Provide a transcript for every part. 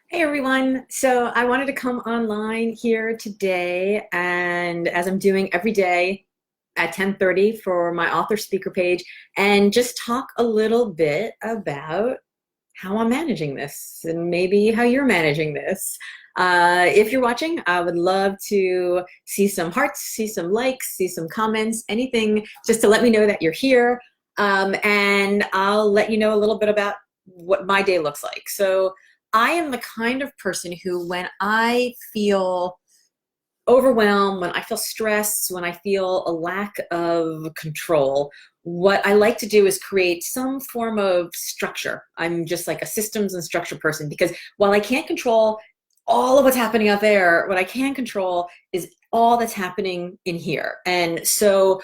Hey everyone. So I wanted to come online here today, and as I'm doing every day at 10:30 for my author speaker page, and just talk a little bit about how I'm managing this and maybe how you're managing this. If you're watching, I would love to see some hearts, see some likes, see some comments, anything just to let me know that you're here. And I'll let you know a little bit about what my day looks like. So I am the kind of person who, when I feel overwhelmed, when I feel stressed, when I feel a lack of control, what I like to do is create some form of structure. I'm just like a systems and structure person because while I can't control all of what's happening out there, what I can control is all that's happening in here. And so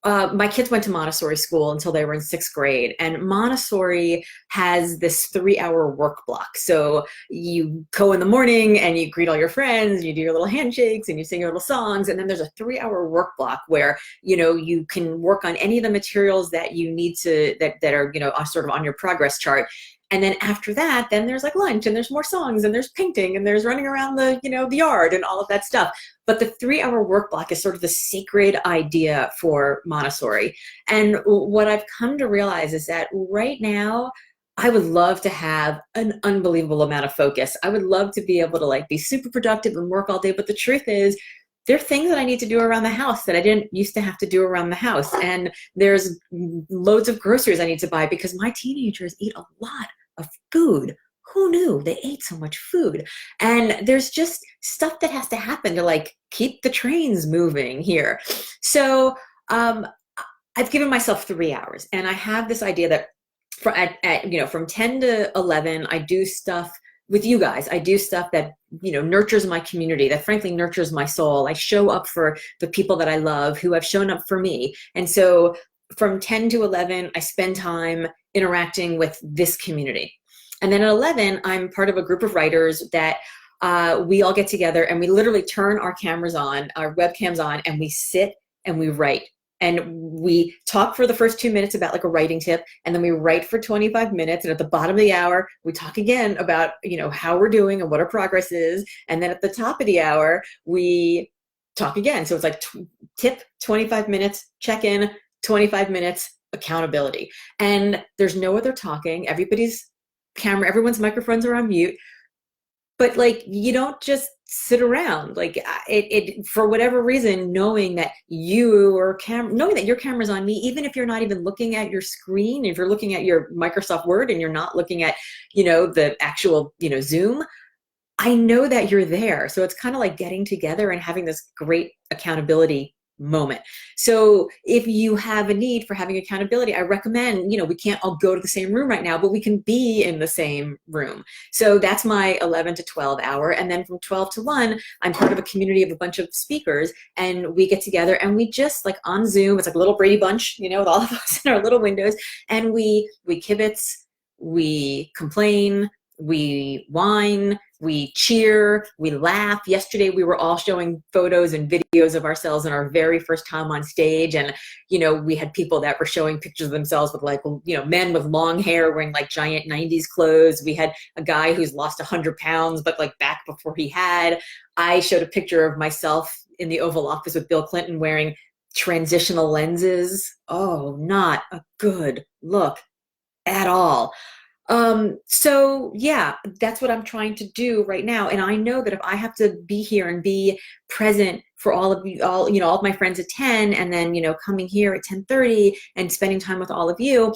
my kids went to Montessori school until they were in sixth grade, and Montessori has this 3-hour work block. So you go in the morning and you greet all your friends, you do your little handshakes and you sing your little songs, and then there's a 3-hour work block where you can work on any of the materials that you need to that are sort of on your progress chart. And then after that, then there's like lunch and there's more songs and there's painting and there's running around the yard and all of that stuff. But the 3-hour work block is sort of the sacred idea for Montessori. And what I've come to realize is that right now, I would love to have an unbelievable amount of focus. I would love to be able to like be super productive and work all day. But the truth is, there are things that I need to do around the house that I didn't used to have to do around the house. And there's loads of groceries I need to buy because my teenagers eat a lot of food. Who knew they ate so much food? And there's just stuff that has to happen to like keep the trains moving here. So um, I've given myself 3 hours, and I have this idea that from 10 to 11, I do stuff with you guys. I do stuff that nurtures my community, that frankly nurtures my soul. I show up for the people that I love who have shown up for me. And so from 10 to 11, I spend time interacting with this community. And then at 11, I'm part of a group of writers that we all get together and we literally turn our cameras on, our webcams on, and we sit and we write. And we talk for the first 2 minutes about like a writing tip, and then we write for 25 minutes. And at the bottom of the hour, we talk again about, how we're doing and what our progress is. And then at the top of the hour, we talk again. So it's like tip, 25 minutes, check in, 25 minutes, accountability. And there's no other talking. Everyone's microphones are on mute. But like, you don't just sit around like it for whatever reason, knowing that your camera's on me, even if you're not even looking at your screen, if you're looking at your Microsoft Word and you're not looking at the actual Zoom, I know that you're there. So it's kind of like getting together and having this great accountability moment. So if you have a need for having accountability, I recommend, we can't all go to the same room right now, but we can be in the same room. So that's my 11 to 12 hour. And then from 12 to 1, I'm part of a community of a bunch of speakers, and we get together and we just like on Zoom, it's like a little Brady Bunch, with all of us in our little windows, and we kibitz, we complain, we whine, we cheer, we laugh. Yesterday, we were all showing photos and videos of ourselves in our very first time on stage. And, we had people that were showing pictures of themselves with like, men with long hair wearing like giant 90s clothes. We had a guy who's lost 100 pounds, but like back before he had. I showed a picture of myself in the Oval Office with Bill Clinton wearing transitional lenses. Oh, not a good look at all. So yeah, that's what I'm trying to do right now. And I know that if I have to be here and be present for all of you, all of my friends at 10, and then, coming here at 10:30 and spending time with all of you,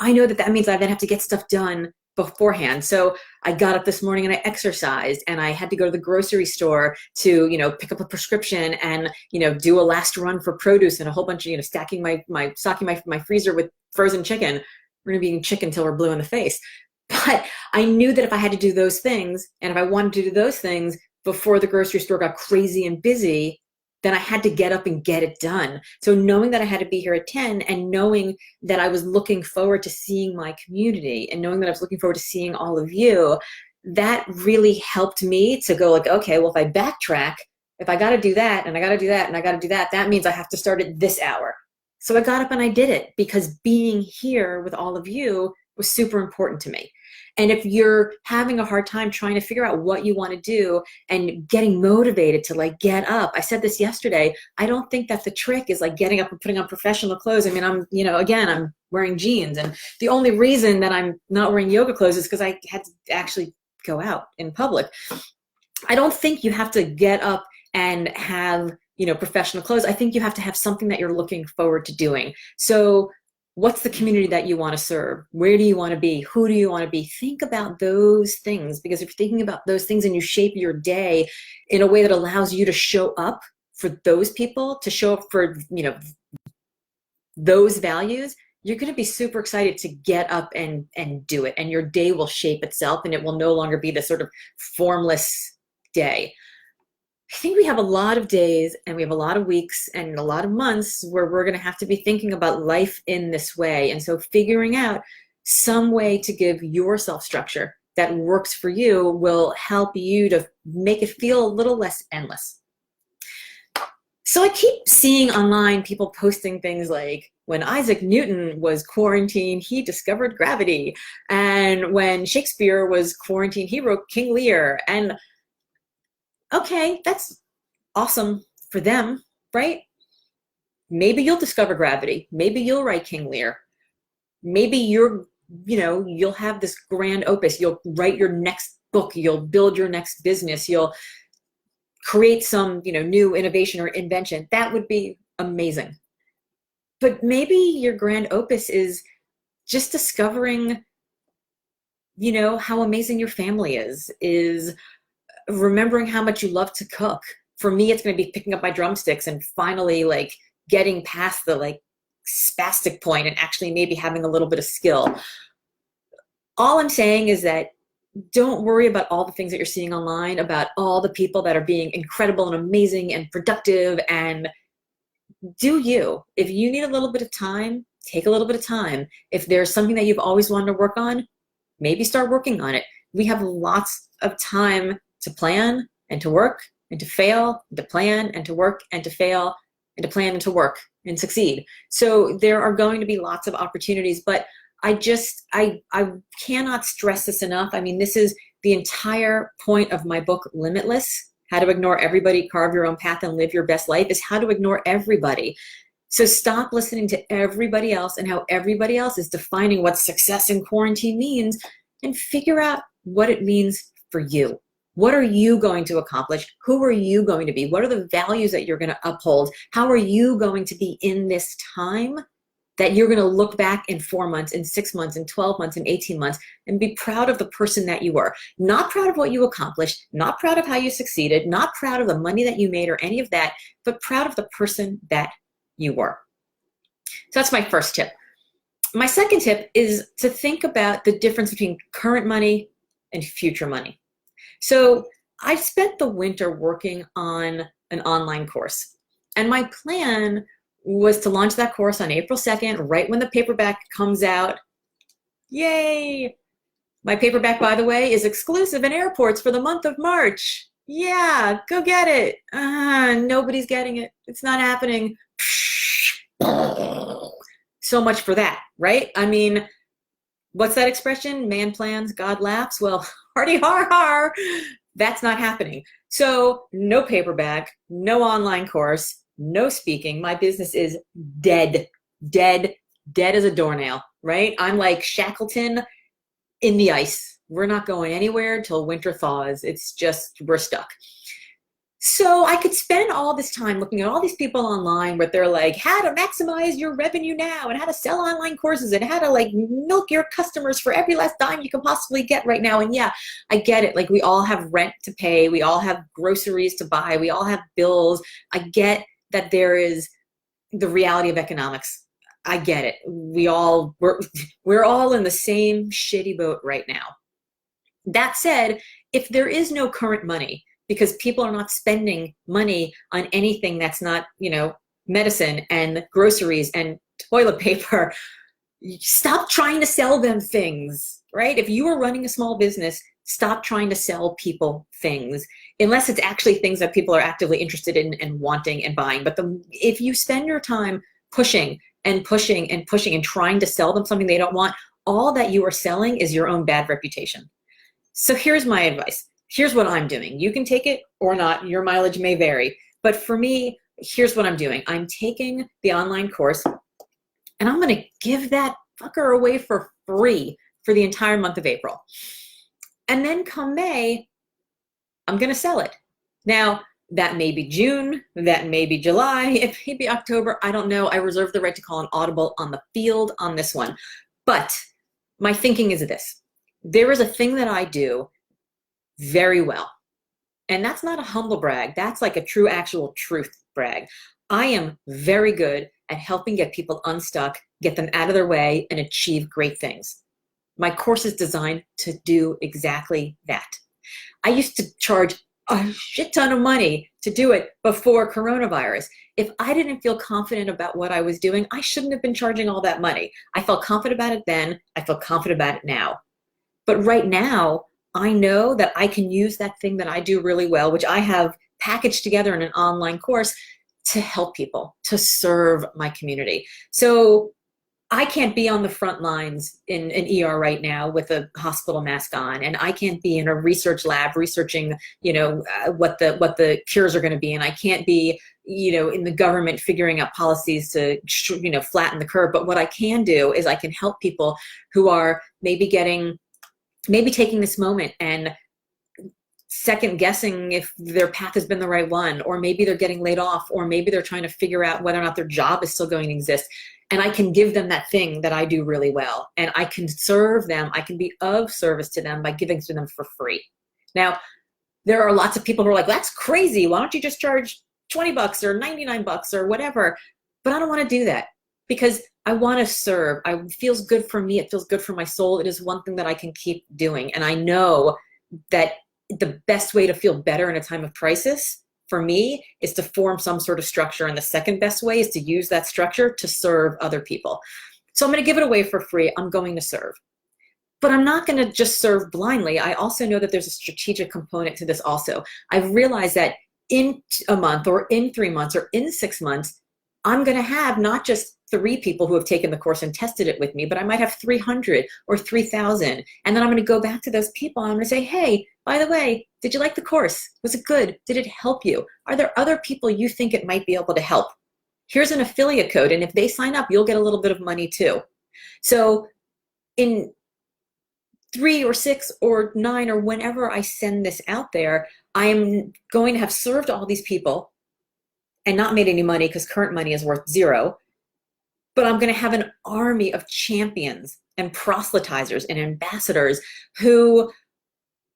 I know that that means I then have to get stuff done beforehand. So I got up this morning and I exercised, and I had to go to the grocery store to, pick up a prescription and, do a last run for produce and a whole bunch of, stocking my freezer with frozen chicken. We're gonna be eating chicken until we're blue in the face. But I knew that if I had to do those things, and if I wanted to do those things before the grocery store got crazy and busy, then I had to get up and get it done. So knowing that I had to be here at 10, and knowing that I was looking forward to seeing my community, and knowing that I was looking forward to seeing all of you, that really helped me to go like, okay, well, if I backtrack, if I got to do that, and I got to do that, and I got to do that, that means I have to start at this hour. So I got up and I did it because being here with all of you was super important to me. And if you're having a hard time trying to figure out what you want to do and getting motivated to like get up, I said this yesterday, I don't think that the trick is like getting up and putting on professional clothes. I mean, again, I'm wearing jeans, and the only reason that I'm not wearing yoga clothes is because I had to actually go out in public. I don't think you have to get up and have, professional clothes. I think you have to have something that you're looking forward to doing. So what's the community that you want to serve? Where do you want to be? Who do you want to be? Think about those things, because if you're thinking about those things and you shape your day in a way that allows you to show up for those people, to show up for, those values, you're going to be super excited to get up and do it. And your day will shape itself, and it will no longer be this sort of formless day. I think we have a lot of days and we have a lot of weeks and a lot of months where we're going to have to be thinking about life in this way. And so figuring out some way to give yourself structure that works for you will help you to make it feel a little less endless. So I keep seeing online people posting things like, when Isaac Newton was quarantined, he discovered gravity. And when Shakespeare was quarantined, he wrote King Lear. And okay, that's awesome for them, right? Maybe you'll discover gravity. Maybe you'll write King Lear. Maybe you'll have this grand opus. You'll write your next book. You'll build your next business. You'll create some, new innovation or invention. That would be amazing. But maybe your grand opus is just discovering, how amazing your family is remembering how much you love to cook. For me, it's going to be picking up my drumsticks and finally like getting past the like spastic point and actually maybe having a little bit of skill. All I'm saying is that don't worry about all the things that you're seeing online, about all the people that are being incredible and amazing and productive, and do you. If you need a little bit of time, take a little bit of time. If there's something that you've always wanted to work on, maybe start working on it. We have lots of time to plan and to work and to fail, and to plan and to work and to fail and to plan and to work and succeed. So there are going to be lots of opportunities, but I cannot stress this enough. I mean, this is the entire point of my book, Limitless: How to Ignore Everybody, Carve Your Own Path, and Live Your Best Life, is how to ignore everybody. So stop listening to everybody else and how everybody else is defining what success in quarantine means, and figure out what it means for you. What are you going to accomplish? Who are you going to be? What are the values that you're going to uphold? How are you going to be in this time that you're going to look back in 4 months, in 6 months, in 12 months, in 18 months, and be proud of the person that you were? Not proud of what you accomplished, not proud of how you succeeded, not proud of the money that you made or any of that, but proud of the person that you were. So that's my first tip. My second tip is to think about the difference between current money and future money. So I spent the winter working on an online course, and my plan was to launch that course on April 2nd, right when the paperback comes out. Yay! My paperback, by the way, is exclusive in airports for the month of March. Yeah, go get it. Nobody's getting it. It's not happening. So much for that, right? I mean, what's that expression? Man plans, God laughs. Well, hardy har har, that's not happening. So no paperback, no online course, no speaking. My business is dead as a doornail, right? I'm like Shackleton in the ice. We're not going anywhere until winter thaws. It's just, we're stuck. So I could spend all this time looking at all these people online where they're like, how to maximize your revenue now, and how to sell online courses, and how to like milk your customers for every last dime you can possibly get right now. And yeah, I get it. Like, we all have rent to pay. We all have groceries to buy. We all have bills. I get that there is the reality of economics. I get it. We're all in the same shitty boat right now. That said, if there is no current money, because people are not spending money on anything that's not, medicine and groceries and toilet paper, stop trying to sell them things, right? If you are running a small business, stop trying to sell people things, unless it's actually things that people are actively interested in and wanting and buying. But if you spend your time pushing and pushing and pushing and trying to sell them something they don't want, all that you are selling is your own bad reputation. So here's my advice. Here's what I'm doing. You can take it or not. Your mileage may vary. But for me, here's what I'm doing. I'm taking the online course and I'm going to give that fucker away for free for the entire month of April. And then come May, I'm going to sell it. Now, that may be June, that may be July, it may be October, I don't know. I reserve the right to call an audible on the field on this one. But my thinking is this. There is a thing that I do very well. And that's not a humble brag. That's like a true, actual truth brag. I am very good at helping get people unstuck, get them out of their way, and achieve great things. My course is designed to do exactly that. I used to charge a shit ton of money to do it before coronavirus. If I didn't feel confident about what I was doing, I shouldn't have been charging all that money. I felt confident about it then. I feel confident about it now. But right now, I know that I can use that thing that I do really well, which I have packaged together in an online course, to help people, to serve my community. So I can't be on the front lines in an ER right now with a hospital mask on, and I can't be in a research lab researching, what the cures are going to be, and I can't be, in the government figuring out policies to, flatten the curve. But what I can do is I can help people who are maybe taking this moment and second guessing if their path has been the right one, or maybe they're getting laid off, or maybe they're trying to figure out whether or not their job is still going to exist. And I can give them that thing that I do really well. And I can serve them. I can be of service to them by giving to them for free. Now, there are lots of people who are like, that's crazy. Why don't you just charge $20 or $99 or whatever? But I don't want to do that because I want to serve. It feels good for me. It feels good for my soul. It is one thing that I can keep doing. And I know that the best way to feel better in a time of crisis for me is to form some sort of structure. And the second best way is to use that structure to serve other people. So I'm going to give it away for free. I'm going to serve. But I'm not going to just serve blindly. I also know that there's a strategic component to this also. I've realized that in a month or in 3 months or in 6 months, I'm going to have not just 3 people who have taken the course and tested it with me, but I might have 300 or 3,000. And then I'm going to go back to those people and I'm going to say, hey, by the way, did you like the course? Was it good? Did it help you? Are there other people you think it might be able to help? Here's an affiliate code. And if they sign up, you'll get a little bit of money too. So in 3 or 6 or 9 or whenever I send this out there, I'm going to have served all these people and not made any money because current money is worth 0. But I'm going to have an army of champions and proselytizers and ambassadors who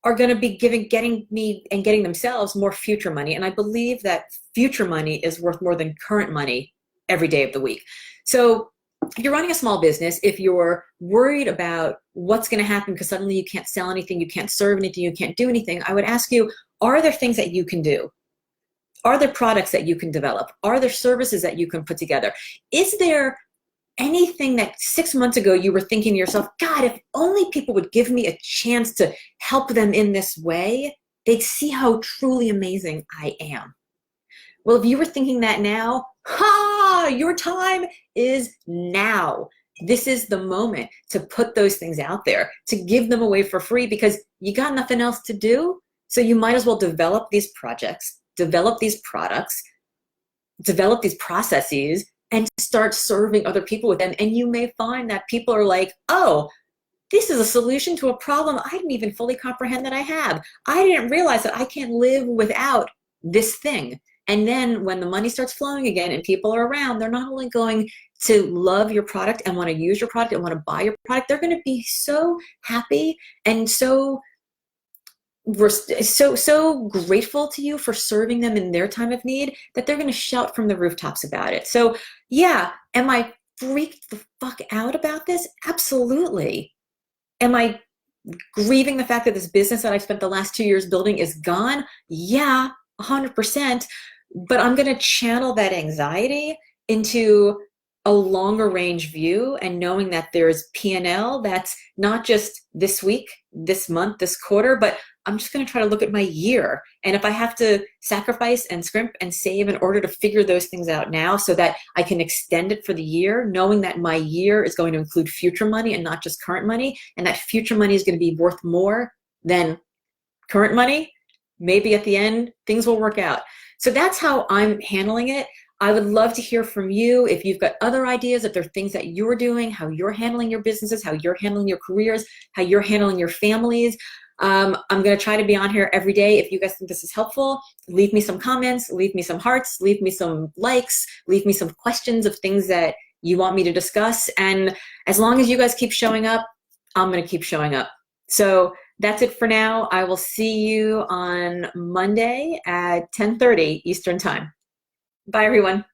are going to be getting me and getting themselves more future money. And I believe that future money is worth more than current money every day of the week. So if you're running a small business, if you're worried about what's going to happen because suddenly you can't sell anything, you can't serve anything, you can't do anything, I would ask you, are there things that you can do? Are there products that you can develop? Are there services that you can put together? Is there anything that 6 months ago you were thinking to yourself, God, if only people would give me a chance to help them in this way, they'd see how truly amazing I am. Well, if you were thinking that now, your time is now. This is the moment to put those things out there, to give them away for free because you got nothing else to do. So you might as well develop these projects, develop these products, develop these processes, and start serving other people with them. And you may find that people are like, oh, this is a solution to a problem I didn't even fully comprehend that I have. I didn't realize that I can't live without this thing. And then when the money starts flowing again and people are around, they're not only going to love your product and want to use your product and want to buy your product, they're going to be so happy and so grateful to you for serving them in their time of need that they're going to shout from the rooftops about it. So yeah, am I freaked the fuck out about this? Absolutely. Am I grieving the fact that this business that I spent the last 2 years building is gone? Yeah, 100%. But I'm going to channel that anxiety into a longer range view and knowing that there's P&L that's not just this week, this month, this quarter, but I'm just going to try to look at my year. And if I have to sacrifice and scrimp and save in order to figure those things out now so that I can extend it for the year, knowing that my year is going to include future money and not just current money, and that future money is going to be worth more than current money, maybe at the end, things will work out. So that's how I'm handling it. I would love to hear from you if you've got other ideas, if there are things that you're doing, how you're handling your businesses, how you're handling your careers, how you're handling your families. I'm going to try to be on here every day. If you guys think this is helpful, leave me some comments, leave me some hearts, leave me some likes, leave me some questions of things that you want me to discuss. And as long as you guys keep showing up, I'm going to keep showing up. So that's it for now. I will see you on Monday at 10:30 Eastern Time. Bye, everyone.